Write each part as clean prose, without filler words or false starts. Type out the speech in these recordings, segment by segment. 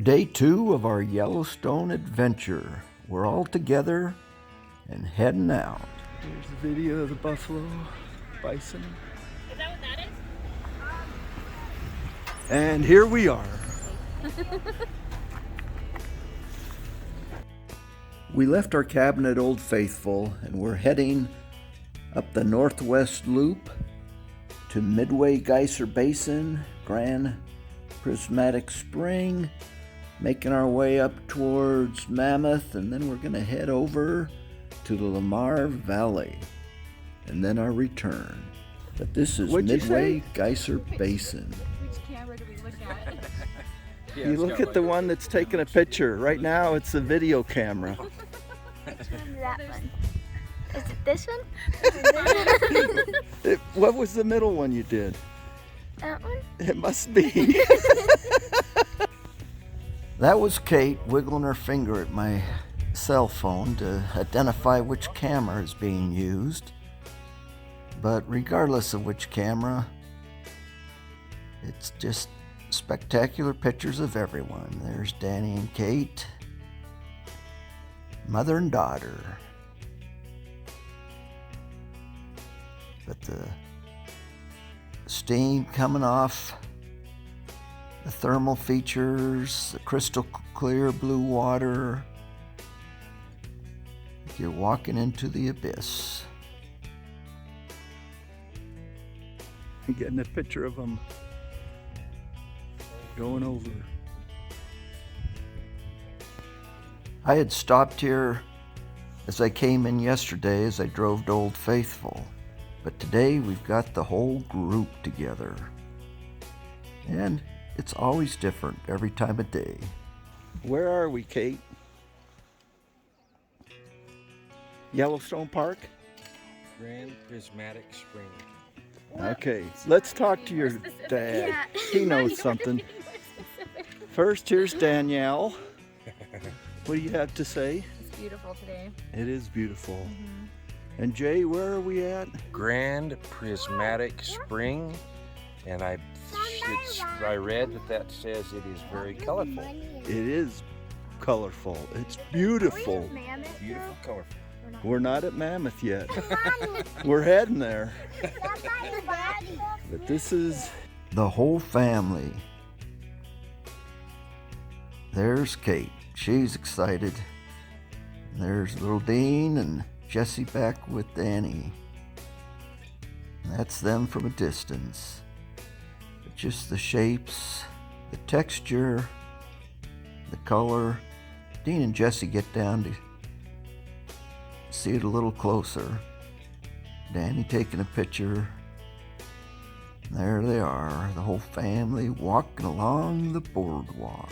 Day 2 of our Yellowstone adventure. We're all together and heading out. Here's a video of the buffalo, bison. Is that what that is? And here we are. We left our cabin at Old Faithful and we're heading up the Northwest Loop to Midway Geyser Basin, Grand Prismatic Spring, making our way up towards Mammoth, and then we're going to head over to the Lamar Valley and then our return. But this is Midway Geyser Basin. Which camera do we look at? You look at the one that's taking a picture. Right now it's a video camera. That one. Is it this one? What was the middle one you did? That one? It must be. That was Kate wiggling her finger at my cell phone to identify which camera is being used. But regardless of which camera, it's just spectacular pictures of everyone. There's Danny and Kate, mother and daughter. But the steam coming off the thermal features, the crystal clear blue water. You're walking into the abyss. I'm getting a picture of them going over. I had stopped here as I came in yesterday as I drove to Old Faithful. But today we've got the whole group together. And it's always different every time of day. Where are we, Kate? Yellowstone Park? Grand Prismatic Spring. Okay, let's talk to your dad. Yeah. He knows something. First, here's Danielle. What do you have to say? It's beautiful today. It is beautiful. And Jay, where are we at? Grand Prismatic Spring, and I read that says it is very colorful. It is colorful. It's beautiful. Beautiful, colorful. We're not at Mammoth yet. We're heading there. But this is the whole family. There's Kate. She's excited. There's little Dean and Jesse back with Danny. That's them from a distance. But just the shapes, the texture, the color. Dean and Jesse get down to see it a little closer. Danny taking a picture. There they are, the whole family walking along the boardwalk,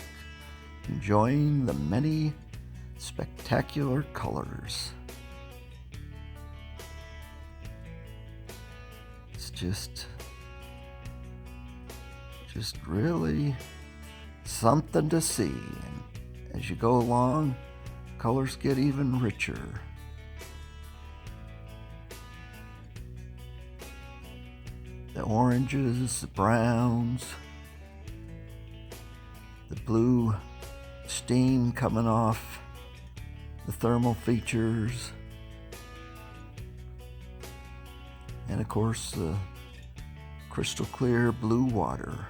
enjoying the many spectacular colors. It's just really something to see. And as you go along, colors get even richer. The oranges, the browns, the blue steam coming off the thermal features, and of course the crystal clear blue water.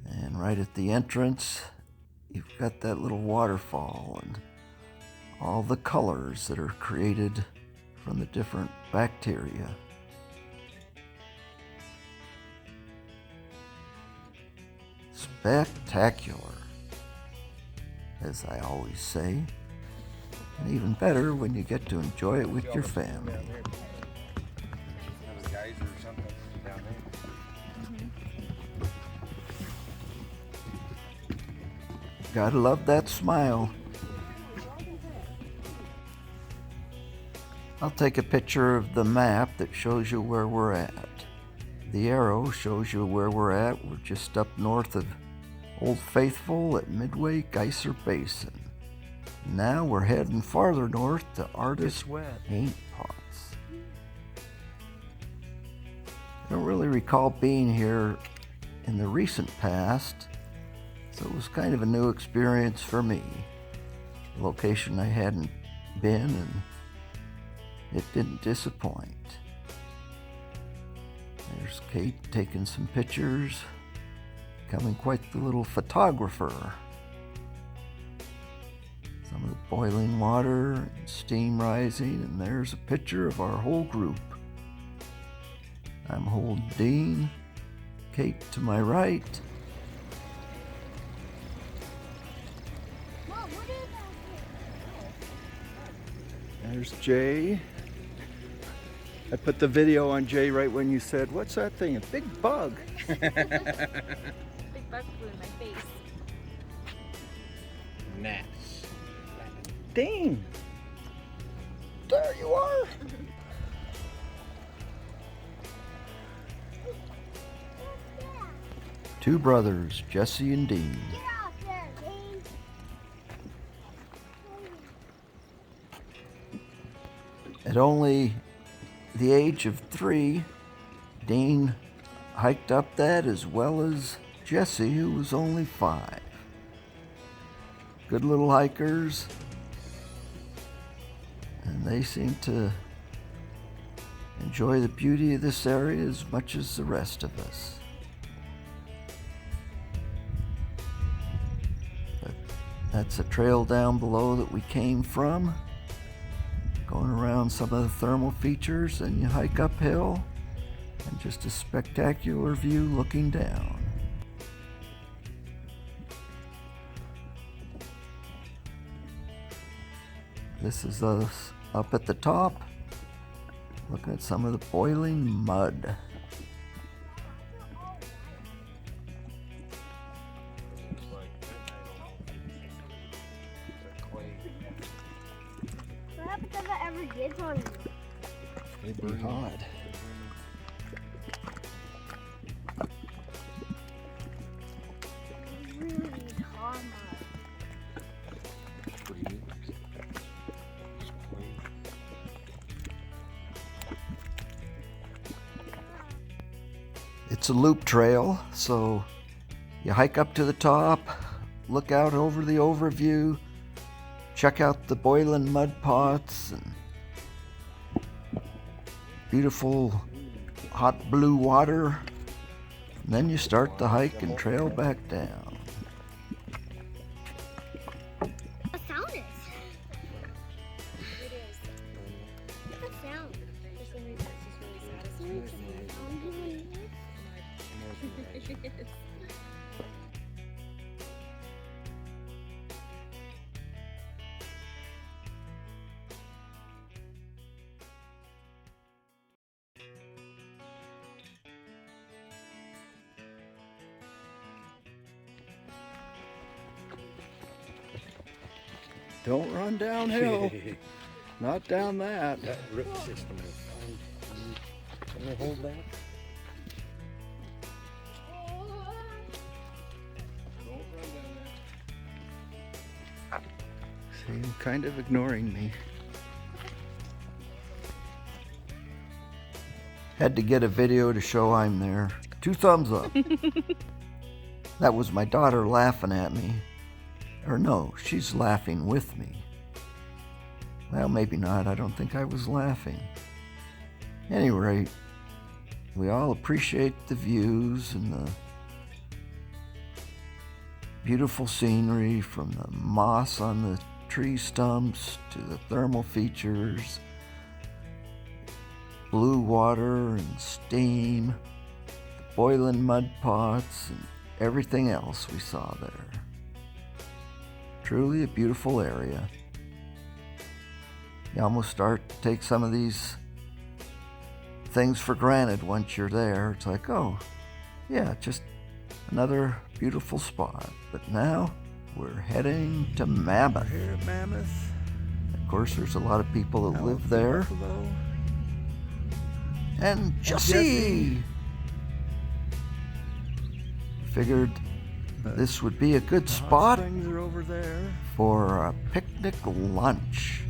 And right at the entrance, you've got that little waterfall and all the colors that are created from the different bacteria. Spectacular, as I always say, and even better when you get to enjoy it with your family. There's a geyser or something down there. Gotta love that smile. I'll take a picture of the map that shows you where we're at. The arrow shows you where we're at. We're just up north of Old Faithful at Midway Geyser Basin. Now we're heading farther north to Artist Paint Pots. I don't really recall being here in the recent past, so it was kind of a new experience for me. A location I hadn't been, and it didn't disappoint. There's Kate taking some pictures, becoming quite the little photographer. Some of the boiling water and steam rising, and there's a picture of our whole group. I'm holding Dean, Kate to my right. Mom, what is that? There's Jay. I put the video on Jay right when you said, "What's that thing? A big bug." Big bug flew in my face. Gnats. Dean! There you are! Two brothers, Jesse and Dean. Get off there, Dean. At only the age of 3, Dean hiked up that as well as Jesse, who was only 5. Good little hikers, and they seem to enjoy the beauty of this area as much as the rest of us. But that's a trail down below that we came from. Going around some of the thermal features, and you hike uphill, and just a spectacular view looking down. This is us up at the top, looking at some of the boiling mud. Looks like clay. What happens if it ever gets on you? It'd be hot. It's really hard, Mom. It's pretty neat. It's clay. It's a loop trail, so you hike up to the top, look out over the overview, check out the boiling mud pots and beautiful hot blue water, and then you start the hike and trail back down. What sound is? It is. What sound? For some reason, it's just really satisfying. It is. Don't run downhill. Not down that. That root system is fine. Can I hold that? See, you're kind of ignoring me. Had to get a video to show I'm there. 2 thumbs up. That was my daughter laughing at me. Or no, she's laughing with me. Well, maybe not. I don't think I was laughing. At any rate, we all appreciate the views and the beautiful scenery, from the moss on the tree stumps to the thermal features, blue water and steam, the boiling mud pots, and everything else we saw there. Truly a beautiful area. You almost start to take some of these things for granted once you're there. It's like, oh, yeah, just another beautiful spot. But now we're heading to Mammoth. Here at Mammoth. Of course, there's a lot of people that live there. Buffalo. And Jesse! Figured this would be a good The hot spot springs are over there. for a picnic lunch.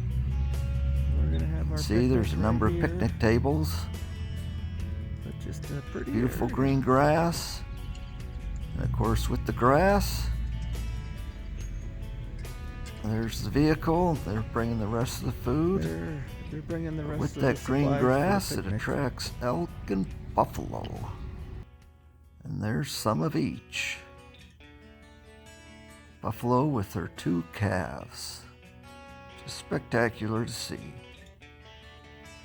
We're gonna have our See, there's a picnic number right of here. picnic tables. But Just a pretty beautiful green grass. And of course, with the grass, there's the vehicle. They're bringing the rest of the food. They're bringing the rest With of the that green supplies for the grass, it picnic. attracts elk and buffalo. And there's some of each. Buffalo with her 2 calves. Just spectacular to see.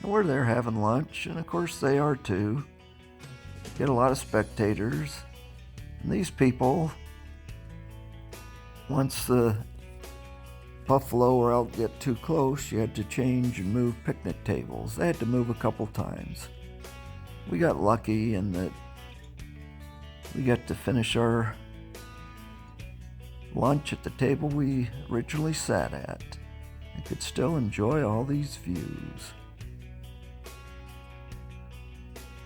And we're there having lunch, and of course they are too. Get a lot of spectators. And these people, once the buffalo or elk get too close, you had to change and move picnic tables. They had to move a couple times. We got lucky in that we got to finish our lunch at the table we originally sat at and could still enjoy all these views.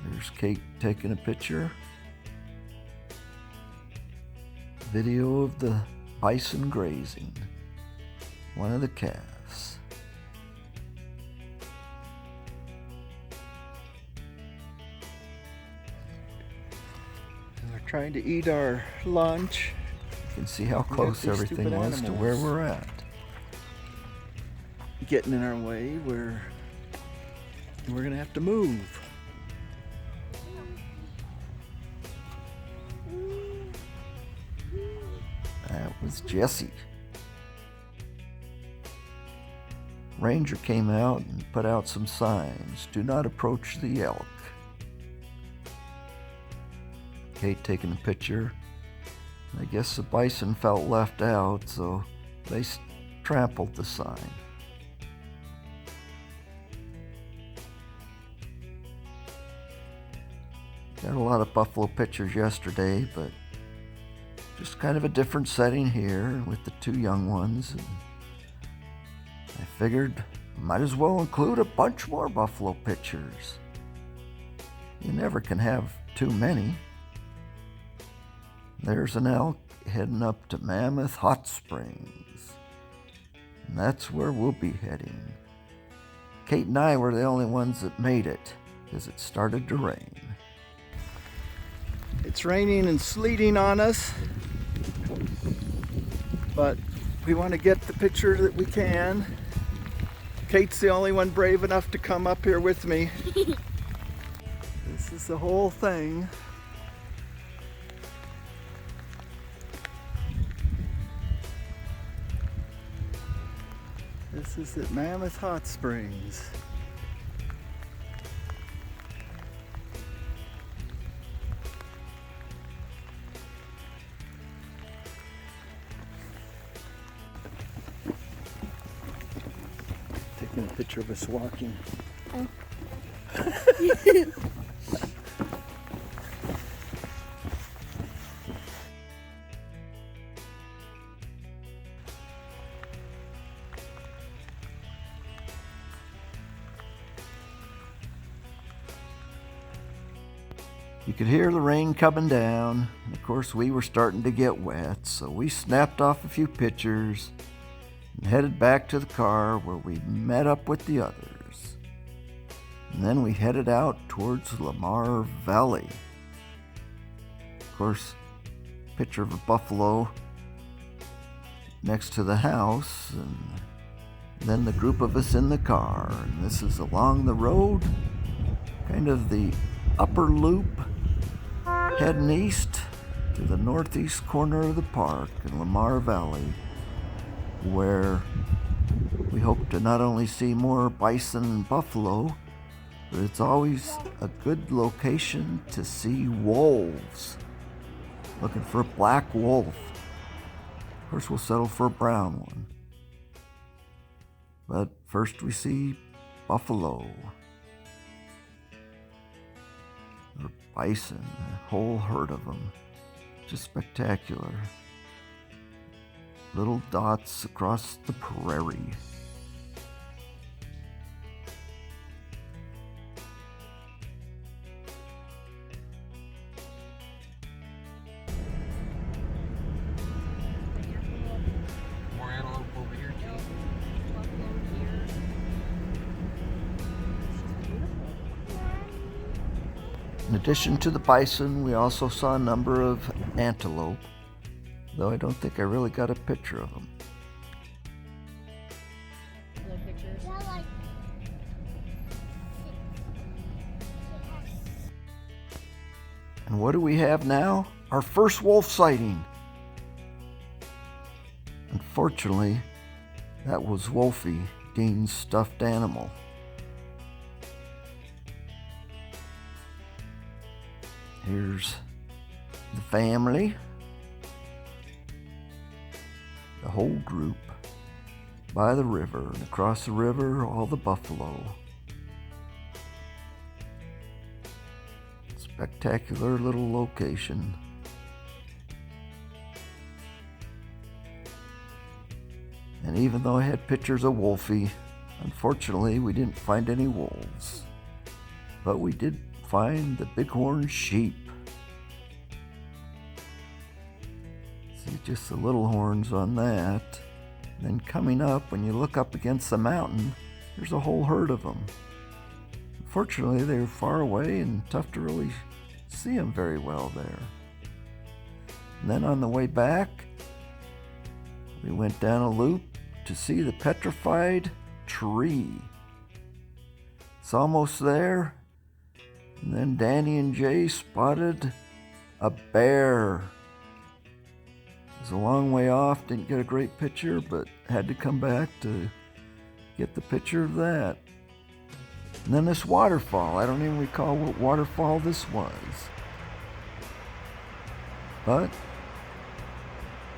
There's Kate taking a picture. Video of the bison grazing. One of the calves. We're trying to eat our lunch. You can see how got close these everything stupid was to where animals. we're at. Getting in our way, we're gonna have to move. That was Jesse. Ranger came out and put out some signs. Do not approach the elk. Kate taking a picture. I guess the bison felt left out, so they trampled the sign. Got a lot of buffalo pictures yesterday, but just kind of a different setting here with the 2 young ones. And I figured might as well include a bunch more buffalo pictures. You never can have too many. There's an elk heading up to Mammoth Hot Springs. And that's where we'll be heading. Kate and I were the only ones that made it because it started to rain. It's raining and sleeting on us, but we want to get the picture that we can. Kate's the only one brave enough to come up here with me. This is the whole thing. This is at Mammoth Hot Springs. Taking a picture of us walking. Oh. You could hear the rain coming down, and of course we were starting to get wet, so we snapped off a few pictures and headed back to the car where we met up with the others. And then we headed out towards Lamar Valley. Of course, picture of a buffalo next to the house, and then the group of us in the car. And this is along the road, kind of the upper loop, heading east to the northeast corner of the park in Lamar Valley, where we hope to not only see more bison and buffalo, but it's always a good location to see wolves. Looking for a black wolf. Of course, we'll settle for a brown one. But first we see buffalo. Or bison, a whole herd of them. Just spectacular. Little dots across the prairie. More antelope over here, too. Buffalo here. It's just beautiful. In addition to the bison, we also saw a number of antelope, though I don't think I really got a picture of them. No pictures. And what do we have now? Our first wolf sighting. Unfortunately, that was Wolfie, Dean's stuffed animal. Here's the family, the whole group, by the river, and across the river, all the buffalo. Spectacular little location. And even though I had pictures of Wolfie, unfortunately we didn't find any wolves. But we did find the bighorn sheep. See just the little horns on that. Then coming up, when you look up against the mountain, there's a whole herd of them. Unfortunately, they were far away and tough to really see them very well there. And then on the way back, we went down a loop to see the petrified tree. It's almost there. And then Danny and Jay spotted a bear. It was a long way off, didn't get a great picture, but had to come back to get the picture of that. And then this waterfall, I don't even recall what waterfall this was. But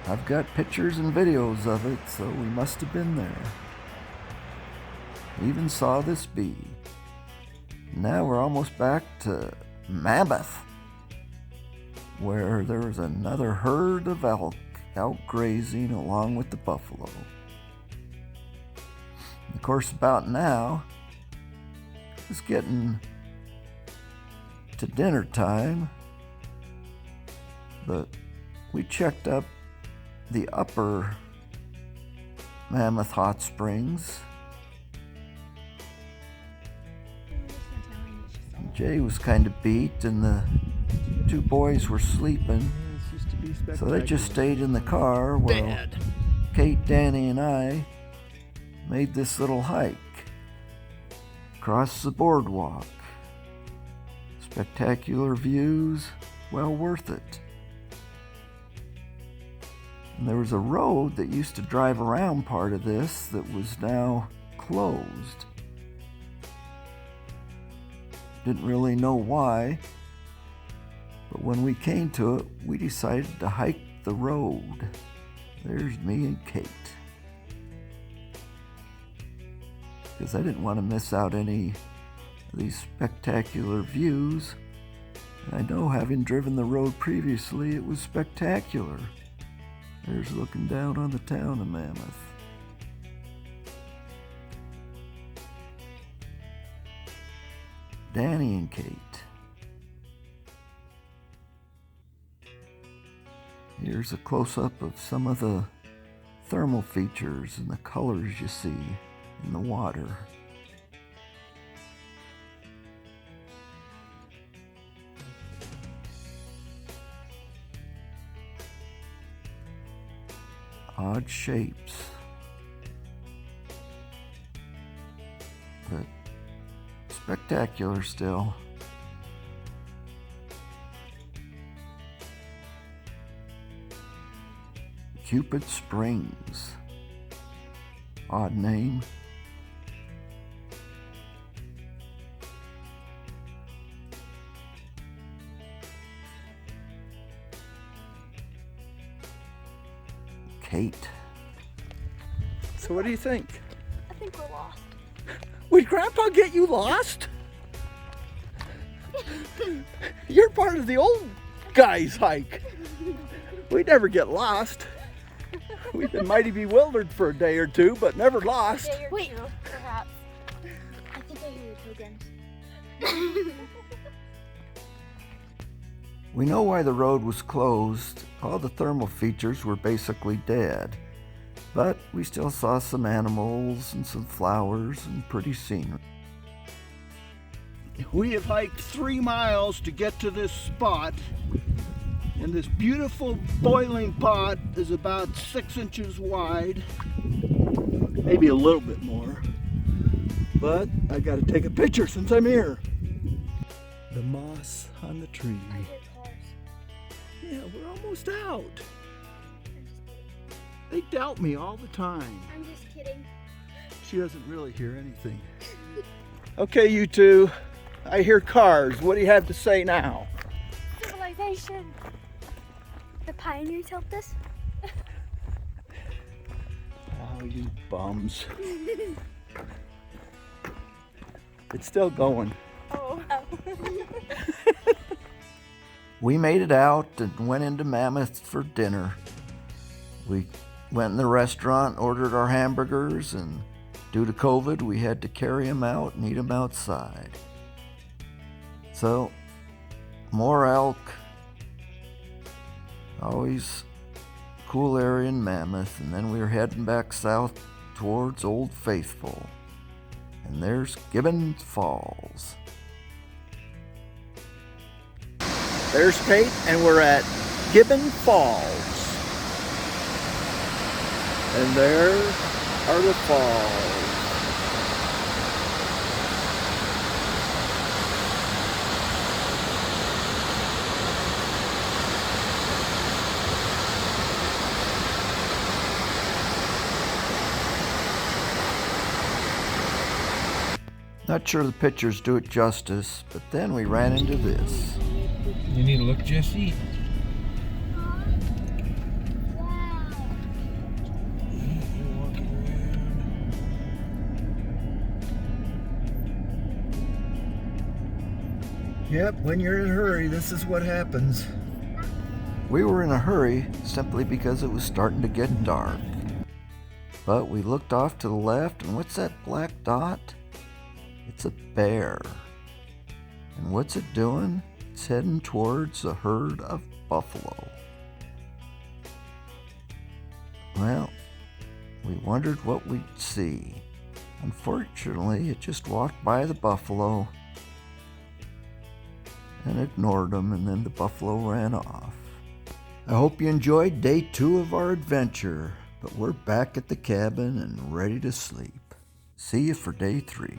I've got pictures and videos of it, so we must have been there. We even saw this bee. Now we're almost back to Mammoth, where there was another herd of elk out grazing along with the buffalo. And of course, about now, it's getting to dinner time, but we checked up the upper Mammoth Hot Springs. Jay was kind of beat and the two boys were sleeping, so they just stayed in the car while Kate, Danny, and I made this little hike across the boardwalk. Spectacular views, well worth it. And there was a road that used to drive around part of this that was now closed. Didn't really know why, but when we came to it, we decided to hike the road. There's me and Kate. Because I didn't want to miss out any of these spectacular views. And I know, having driven the road previously, it was spectacular. There's looking down on the town of Mammoth. Danny and Kate. Here's a close-up of some of the thermal features and the colors you see in the water. Odd shapes, but spectacular still. Cupid Springs, odd name. Kate. So what do you think? I think we're lost. Would Grandpa get you lost? You're part of the old guys hike. We never get lost. We've been mighty bewildered for a day or two, but never lost. Wait, perhaps. I think I hear pilgrims. We know why the road was closed. All the thermal features were basically dead, but we still saw some animals and some flowers and pretty scenery. We have hiked 3 miles to get to this spot, and this beautiful boiling pot is about 6 inches wide, maybe a little bit more, but I gotta take a picture since I'm here. The moss on the tree. I hear cars. Yeah, we're almost out. They doubt me all the time. I'm just kidding. She doesn't really hear anything. Okay, you two, I hear cars. What do you have to say now? Civilization. The pioneers helped us. Oh, you bums. It's still going. Oh. We made it out and went into Mammoth for dinner. We went in the restaurant, ordered our hamburgers, and due to COVID, we had to carry them out and eat them outside. So, more elk. Always cool area in Mammoth, and then we were heading back south towards Old Faithful. And there's Gibbon Falls. There's Kate, and we're at Gibbon Falls. And there are the falls. Not sure the pictures do it justice, but then we ran into this. You need to look, Jesse. Yep, when you're in a hurry, this is what happens. We were in a hurry simply because it was starting to get dark. But we looked off to the left, and what's that black dot? It's a bear. And what's it doing? It's heading towards a herd of buffalo. Well, we wondered what we'd see. Unfortunately, it just walked by the buffalo and ignored them, and then the buffalo ran off. I hope you enjoyed day 2 of our adventure, but we're back at the cabin and ready to sleep. See you for day 3.